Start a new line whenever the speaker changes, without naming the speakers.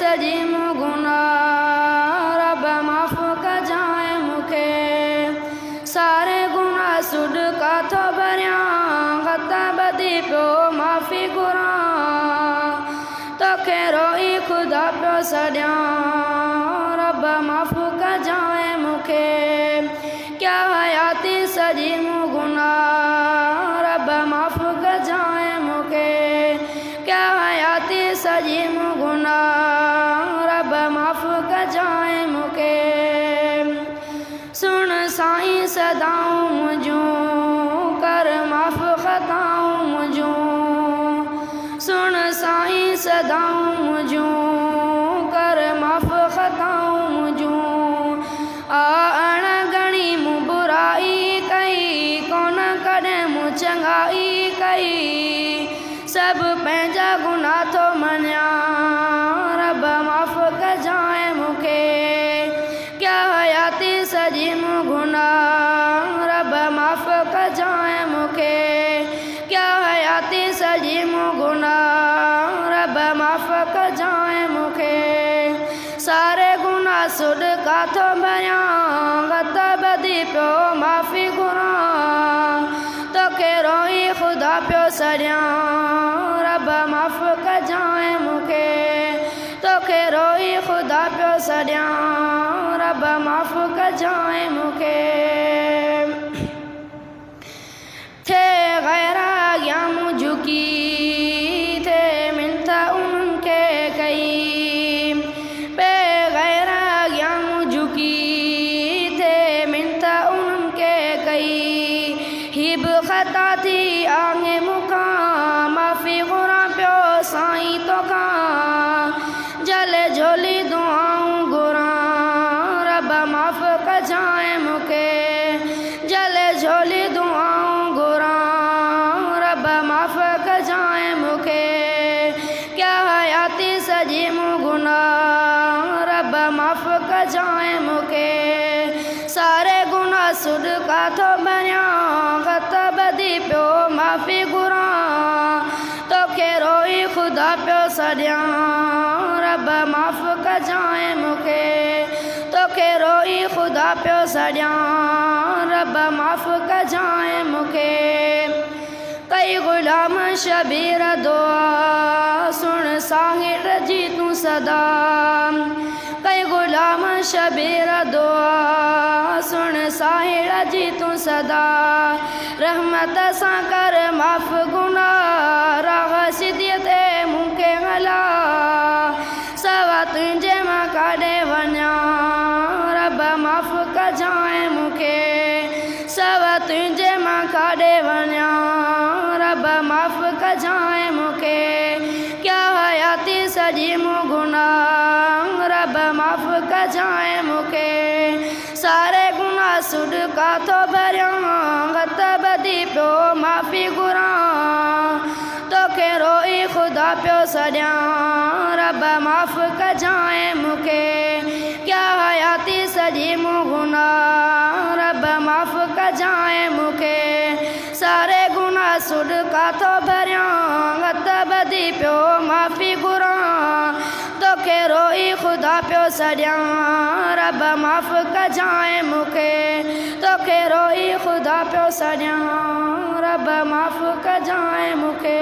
सजी गुनाह रब माफ़ कजाए मूंखे सारे गुनाह सुड काथो भरियां गत बदी पियो माफ़ी घुरां तोखे रोई ख़ुदा पियो सॾियां रब माफ़ कजाए मूंखे क्या हयाती सजी गुनाह रब माफ़ कजाए मूंखे क्या हयाती सजी गुनाह रब माफ़ कजाए मूंखे सुन साईं सदाऊं मुंहिंजूं कर माफ़ ख़ताऊं मुंहिंजूं सुन साईं सदाऊं मुंहिंजूं कर माफ़ ख़ताऊं मुंहिंजूं अण घणी मूं बुराई कई कोन कॾहिं मूं चङाई कई सभु पंहिंजा गुनाह थो मञिया रब माफ़ कजाए मूंखे क्या हयाती सजी गुनाह रब माफ़ कजाए मूंखे क्या हयाती सजी गुनाह रब माफ़ कजाए मूंखे सारे गुनाह सुड काथो भरियां गत बदी पियो माफ़ी घुरां तोखे रोई ख़ुदा पियो सॾियां रब माफ़ कजाए मूंखे तोखे रोई ख़ुदा पियो सॾियां रब माफ़ कजाए मूंखे थे गैर अॻियां मूं झुकी थे मिंथ उन्हनि खे कई पे गैर अॻियां मूं झुकी थे मिंथ उन्हनि खे कई हिब ख़ता थी आङे मूंखां माफ़ी घुरां पियो साईं तोखां जल झोली दुआऊं घुरां रब माफ़ कजाए मूंखे जल झोली दुआऊं घुरां रब माफ़ कजाए मूंखे क्या हयाती सजी गुनाह रब माफ़ कजाए मूंखे सारे गुनाह सुड काथो भरियां गत बदी पियो माफ़ी घुरां तोखे रोई ख़ुदा पियो सॾियां रब माफ़ कजाए मूंखे तोखे रोई ख़ुदा पियो सॾियां रब माफ़ कजाए मूंखे कई ग़ुलाम शबीर दुआ सुन साहिर जी तूं सदा कई ग़ुलाम शबीर दुआ सुन साहिर जी तूं सदा रहमत सां कर माफ़ गुनाह राह सिधी ते मूंखे हला सवा तुंहिंजे मां काॾे वञा रब माफ़ कजाए मूंखे सवा तुंहिंजे मां काॾे वञा रब माफ़ कजाए मूंखे क्या हयाती सजी गुनाह रब माफ़ कजाए मूंखे सारे गुनाह सुड काथो भरियां गत बदी पियो माफ़ी घुरां तोखे रोई ख़ुदा पियो सॾियां रब माफ़ कजाए मूंखे क्या हयाती सजी गुनाह रब माफ़ कजाए मूंखे सारे गुनाह सुड काथो भरियां गत बदी पियो माफ़ी घुरां तोखे रोई ख़ुदा पियो सॾियां रब माफ़ कजाए मूंखे तोखे रोई ख़ुदा पियो सॾियां रब माफ़ कजाए मूंखे